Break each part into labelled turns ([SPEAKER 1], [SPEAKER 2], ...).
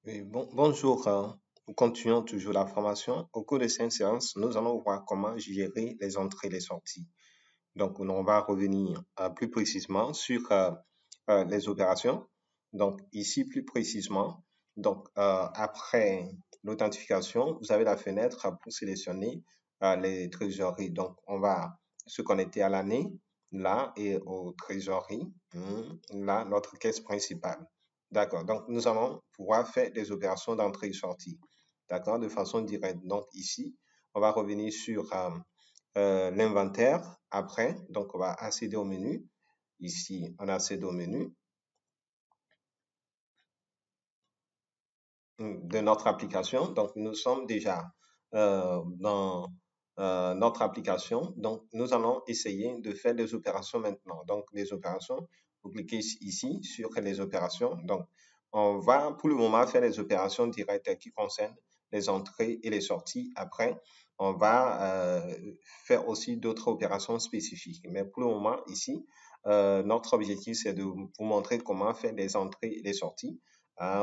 [SPEAKER 1] Oui, bonjour, nous continuons toujours la formation. Au cours de cette séance, nous allons voir comment gérer les entrées et les sorties. Donc, on va revenir plus précisément sur les opérations. Donc, ici, plus précisément, après l'authentification, vous avez la fenêtre pour sélectionner les trésoreries. Donc, on va se connecter à l'année, là, et aux trésoreries, là, notre caisse principale. D'accord. Donc, nous allons pouvoir faire des opérations d'entrée et sortie. D'accord, de façon directe. Donc, ici, on va revenir sur l'inventaire après. Donc, on va accéder au menu. Ici, on accède au menu de notre application. Donc, nous sommes déjà dans notre application. Donc, nous allons essayer de faire des opérations maintenant. Donc, les opérations, vous cliquez ici sur les opérations. Donc, on va pour le moment faire les opérations directes qui concernent les entrées et les sorties. Après, on va faire aussi d'autres opérations spécifiques. Mais pour le moment, ici, notre objectif, c'est de vous montrer comment faire les entrées et les sorties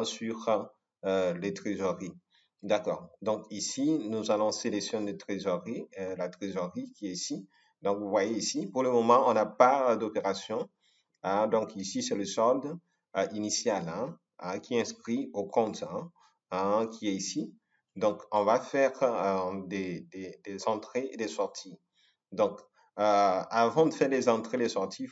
[SPEAKER 1] sur les trésoreries. D'accord. Donc ici, nous allons sélectionner trésorerie, la trésorerie qui est ici. Donc vous voyez ici, pour le moment, on n'a pas d'opération. Donc ici, c'est le solde initial qui est inscrit au compte qui est ici. Donc on va faire des entrées et des sorties. Donc avant de faire les entrées et les sorties,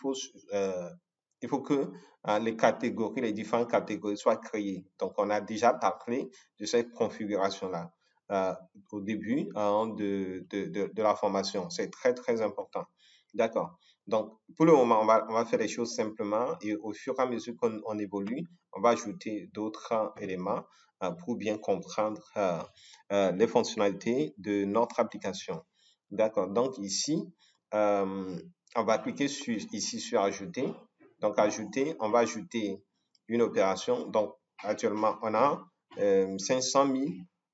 [SPEAKER 1] il faut que les catégories, les différentes catégories soient créées. Donc, on a déjà parlé de cette configuration-là euh, au début de la formation. C'est très, très important. D'accord. Donc, pour le moment, on va faire les choses simplement et au fur et à mesure qu'on évolue, on va ajouter d'autres éléments pour bien comprendre les fonctionnalités de notre application. D'accord. Donc, ici, on va cliquer ici sur Ajouter. Donc, ajouter, on va ajouter une opération. Donc, actuellement, on a 500 000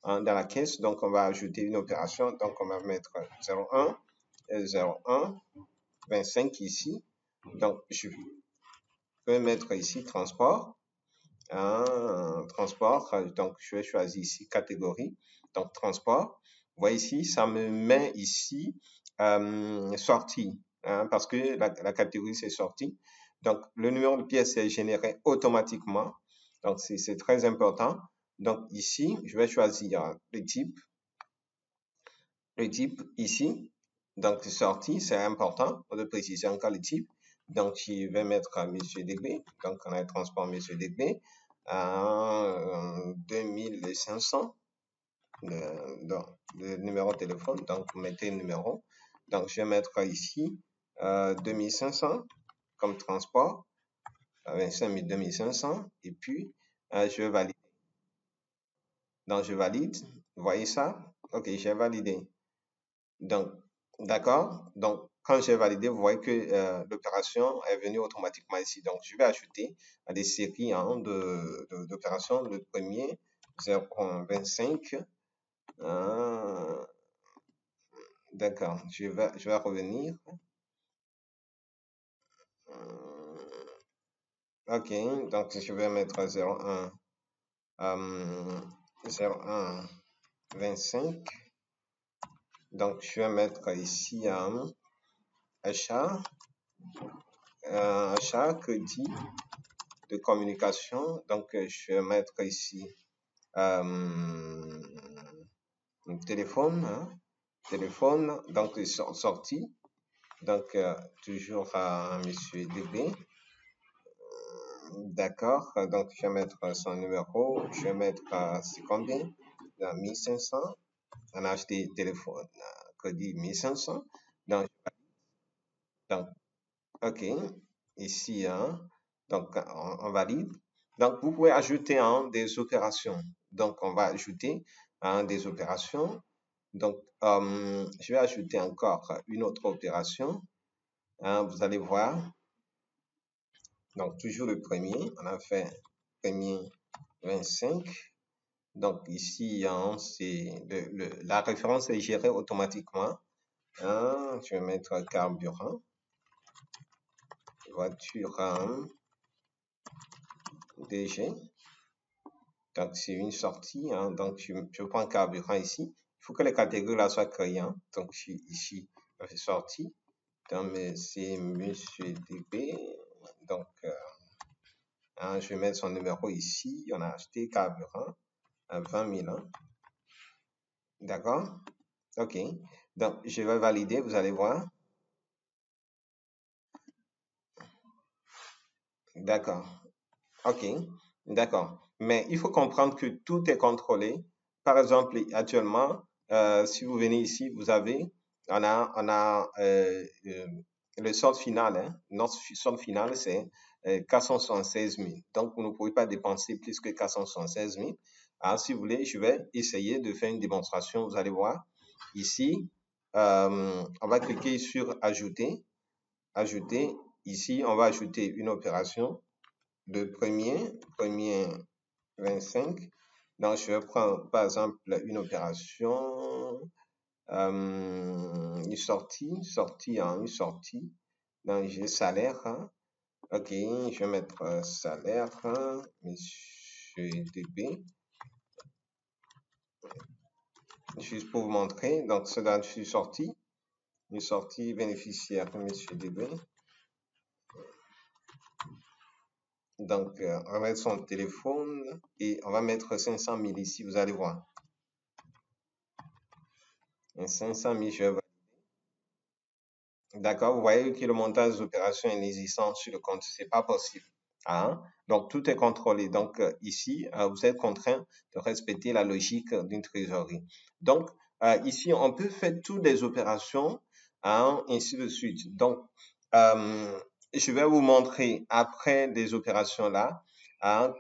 [SPEAKER 1] dans la caisse. Donc, on va ajouter une opération. Donc, on va mettre 01, 01, 25 ici. Donc, je peux mettre ici transport. Transport. Donc, je vais choisir ici catégorie. Donc, transport. Vous voyez ici, ça me met ici sortie. Parce que la catégorie, c'est sortie. Donc, le numéro de pièce est généré automatiquement. Donc, c'est très important. Donc, ici, je vais choisir le type. Le type ici. Donc, sortie, c'est important de préciser encore le type. Donc, je vais mettre Monsieur Degré. Donc, on a transport Monsieur Degré à 2500. Le numéro de téléphone. Donc, vous mettez le numéro. Donc, je vais mettre ici 2500 comme transport. 25 000, 2500. Et puis, je valide. Donc, je valide. Vous voyez ça? OK, j'ai validé. Donc, d'accord. Donc, quand j'ai validé, vous voyez que l'opération est venue automatiquement ici. Donc, je vais ajouter à des séries d'opérations. Le premier, 0,25. D'accord. Je vais revenir. OK. Donc, je vais mettre 0,1. 0,1, 25. Donc, je vais mettre ici achat, achat, crédit de communication. Donc, je vais mettre ici téléphone, téléphone. Donc, sortie. Donc, toujours à Monsieur DB. D'accord. Donc, je vais mettre son numéro. Je vais mettre, c'est combien? 1500. On a acheté téléphone, crédit 1500. Donc, donc OK. Ici, donc, on valide. Donc, vous pouvez ajouter des opérations. Donc, on va ajouter des opérations. Donc, je vais ajouter encore une autre opération. Vous allez voir. Donc, toujours le premier. On a fait premier 25. Donc, ici, c'est la référence est gérée automatiquement. Je vais mettre carburant. Voiture DG. Donc, c'est une sortie. Hein. Donc, je prends carburant ici. Il faut que les catégories là soient créées. Hein. Donc, je suis ici, je fais sortie. Donc, c'est Monsieur DB. Donc, hein, je vais mettre son numéro ici. On a acheté carburant à 20 000 ans. D'accord? OK. Donc, je vais valider. Vous allez voir. D'accord. OK. D'accord. Mais il faut comprendre que tout est contrôlé. Par exemple, actuellement, si vous venez ici, on a le solde final. Hein. Notre solde final, c'est 476 000. Donc, vous ne pouvez pas dépenser plus que 476 000. Alors, si vous voulez, je vais essayer de faire une démonstration. Vous allez voir. Ici, on va cliquer sur Ajouter. Ajouter. Ici, on va ajouter une opération de premier 25. Donc, je vais prendre, par exemple, une opération, une sortie en une sortie. Donc, j'ai salaire. Hein. OK, je vais mettre salaire, hein, Monsieur DB. Juste pour vous montrer. Donc, c'est dans une sortie bénéficiaire, Monsieur DB. Donc, on va mettre son téléphone et on va mettre 500 000 ici, vous allez voir. 500 000, je vais. D'accord, vous voyez que le montage des opérations est inexistant sur le compte, c'est pas possible. Hein? Donc, tout est contrôlé. Donc, ici, vous êtes contraint de respecter la logique d'une trésorerie. Donc, ici, on peut faire toutes les opérations, hein, ainsi de suite. Donc, je vais vous montrer après les opérations là, hein,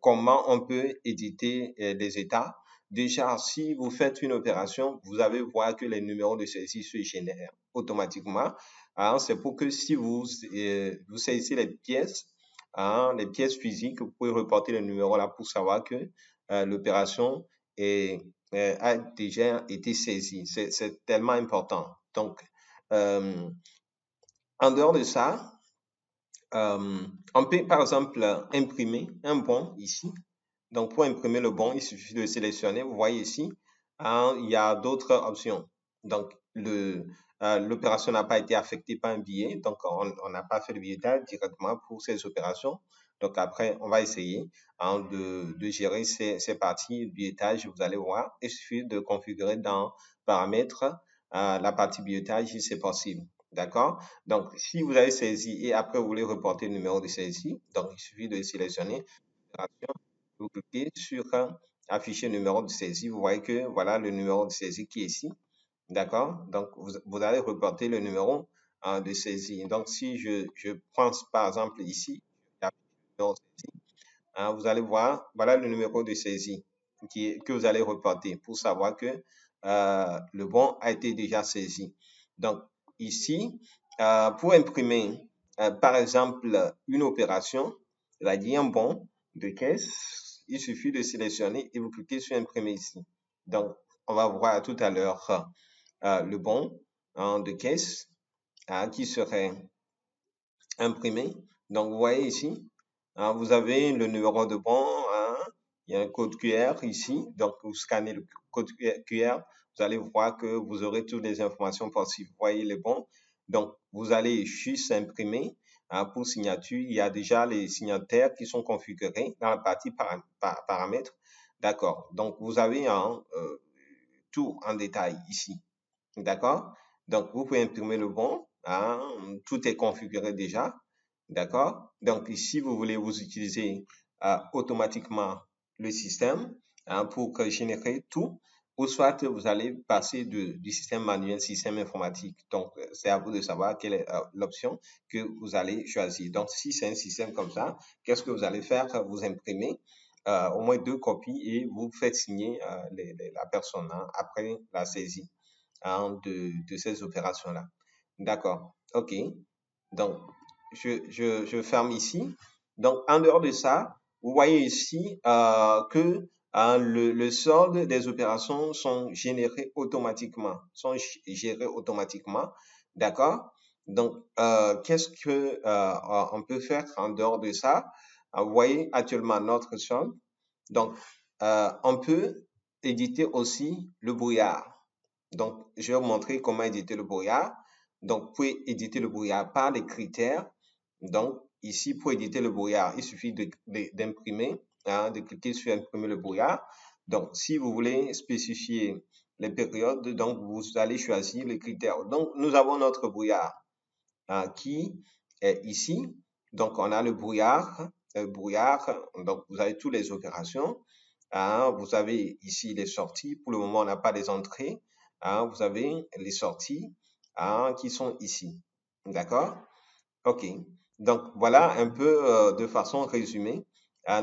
[SPEAKER 1] comment on peut éditer les états. Déjà, si vous faites une opération, vous allez voir que les numéros de celle-ci se génèrent automatiquement. Hein, c'est pour que si vous saisissez les pièces, hein, les pièces physiques, vous pouvez reporter le numéro là pour savoir que l'opération a déjà été saisie. C'est tellement important. Donc, en dehors de ça, on peut par exemple imprimer un bon ici. Donc, pour imprimer le bon, il suffit de sélectionner. Vous voyez ici, hein, il y a d'autres options. Donc, l'opération n'a pas été affectée par un billet. Donc, on n'a pas fait le billettage directement pour ces opérations. Donc, après, on va essayer hein, de gérer ces parties de billettage. Vous allez voir, il suffit de configurer dans Paramètres la partie billettage si c'est possible. D'accord? Donc, si vous avez saisi et après vous voulez reporter le numéro de saisie, donc il suffit de sélectionner vous cliquez sur afficher numéro de saisie. Vous voyez que voilà le numéro de saisie qui est ici. D'accord? Donc, vous allez reporter le numéro de saisie. Donc, si je prends par exemple ici, hein, vous allez voir, voilà le numéro de saisie que vous allez reporter pour savoir que le bon a été déjà saisi. Donc, ici, pour imprimer, par exemple, une opération, c'est-à-dire un bon de caisse, il suffit de sélectionner et vous cliquez sur imprimer ici. Donc, on va voir tout à l'heure le bon hein, de caisse qui serait imprimé. Donc, vous voyez ici, hein, vous avez le numéro de bon, hein, il y a un code QR ici. Donc, vous scannez le code QR, vous allez voir que vous aurez toutes les informations possibles. Vous voyez les bons. Donc, vous allez juste imprimer hein, pour signature. Il y a déjà les signataires qui sont configurés dans la partie paramètres. D'accord. Donc, vous avez hein, tout en détail ici. D'accord? Donc, vous pouvez imprimer le bon. Hein, tout est configuré déjà. D'accord? Donc, si vous voulez vous utiliser automatiquement le système hein, pour générer tout, ou soit vous allez passer du système manuel, système informatique. Donc, c'est à vous de savoir quelle est l'option que vous allez choisir. Donc, si c'est un système comme ça, qu'est-ce que vous allez faire? Vous imprimez au moins 2 copies et vous faites signer la personne hein, après la saisie hein, de ces opérations-là. D'accord. OK. Donc, je ferme ici. Donc, en dehors de ça, vous voyez ici que le solde des opérations sont générés automatiquement, sont gérés automatiquement. D'accord? Donc, qu'est-ce que on peut faire en dehors de ça? Vous voyez actuellement notre somme. Donc, on peut éditer aussi le brouillard. Donc, je vais vous montrer comment éditer le brouillard. Donc, vous pouvez éditer le brouillard par les critères. Donc, ici, pour éditer le brouillard, il suffit d'imprimer, de cliquer sur imprimer le brouillard. Donc, si vous voulez spécifier les périodes, donc vous allez choisir les critères. Donc, nous avons notre brouillard qui est ici. Donc, on a le brouillard. Donc vous avez toutes les opérations. Vous avez ici les sorties. Pour le moment, on n'a pas les entrées. Vous avez les sorties qui sont ici. D'accord? OK. Donc, voilà un peu de façon résumée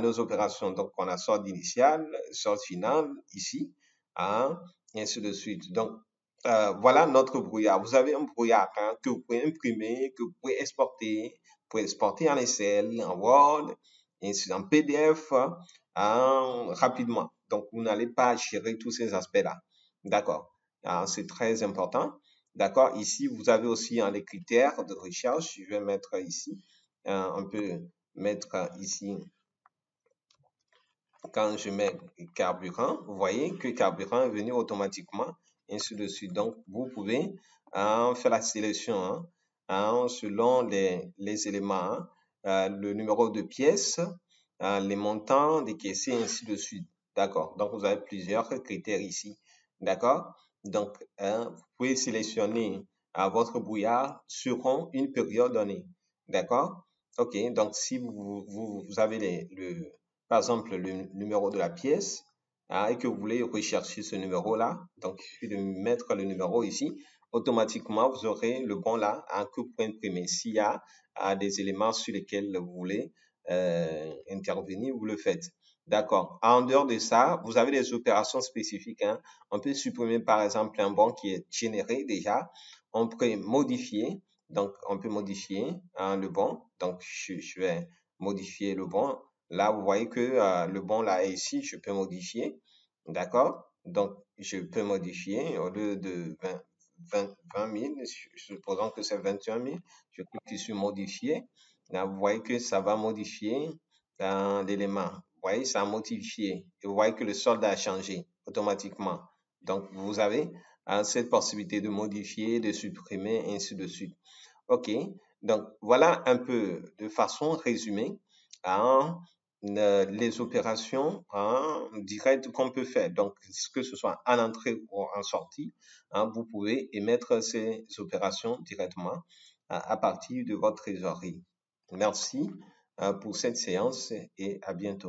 [SPEAKER 1] nos opérations. Donc, on a sorte initiale, sorte finale ici, et ainsi de suite. Donc, voilà notre brouillard. Vous avez un brouillard que vous pouvez imprimer, que vous pouvez exporter. Vous pouvez exporter en Excel, en Word, ainsi en PDF, rapidement. Donc, vous n'allez pas gérer tous ces aspects-là. D'accord. C'est très important. D'accord. Ici, vous avez aussi les critères de recherche. Je vais mettre ici, on peut mettre ici, quand je mets carburant, vous voyez que carburant est venu automatiquement, ainsi de suite. Donc, vous pouvez faire la sélection selon les éléments, le numéro de pièce, les montants des caissiers, ainsi de suite. D'accord. Donc, vous avez plusieurs critères ici. D'accord. Donc, vous pouvez sélectionner votre brouillard sur une période donnée. D'accord. OK. Donc, si vous avez par exemple, le numéro de la pièce et que vous voulez rechercher ce numéro-là, donc il suffit de mettre le numéro ici. Automatiquement, vous aurez le bon là que vous pouvez imprimer. S'il y a des éléments sur lesquels vous voulez intervenir, vous le faites. D'accord. En dehors de ça, vous avez des opérations spécifiques. On peut supprimer par exemple un bon qui est généré déjà. On peut modifier. Donc, on peut modifier le bon. Donc, je vais modifier le bon. Là, vous voyez que le bon là est ici. Je peux modifier. D'accord. Donc, je peux modifier au lieu de 20 000, supposons que c'est 21 000. Je clique sur modifier. Là, vous voyez que ça va modifier l'élément. Vous voyez, ça a modifié. Et vous voyez que le solde a changé automatiquement. Donc, vous avez cette possibilité de modifier, de supprimer, ainsi de suite. OK. Donc, voilà un peu de façon résumée les opérations directes qu'on peut faire. Donc, que ce soit en entrée ou en sortie, vous pouvez émettre ces opérations directement à partir de votre trésorerie. Merci pour cette séance et à bientôt.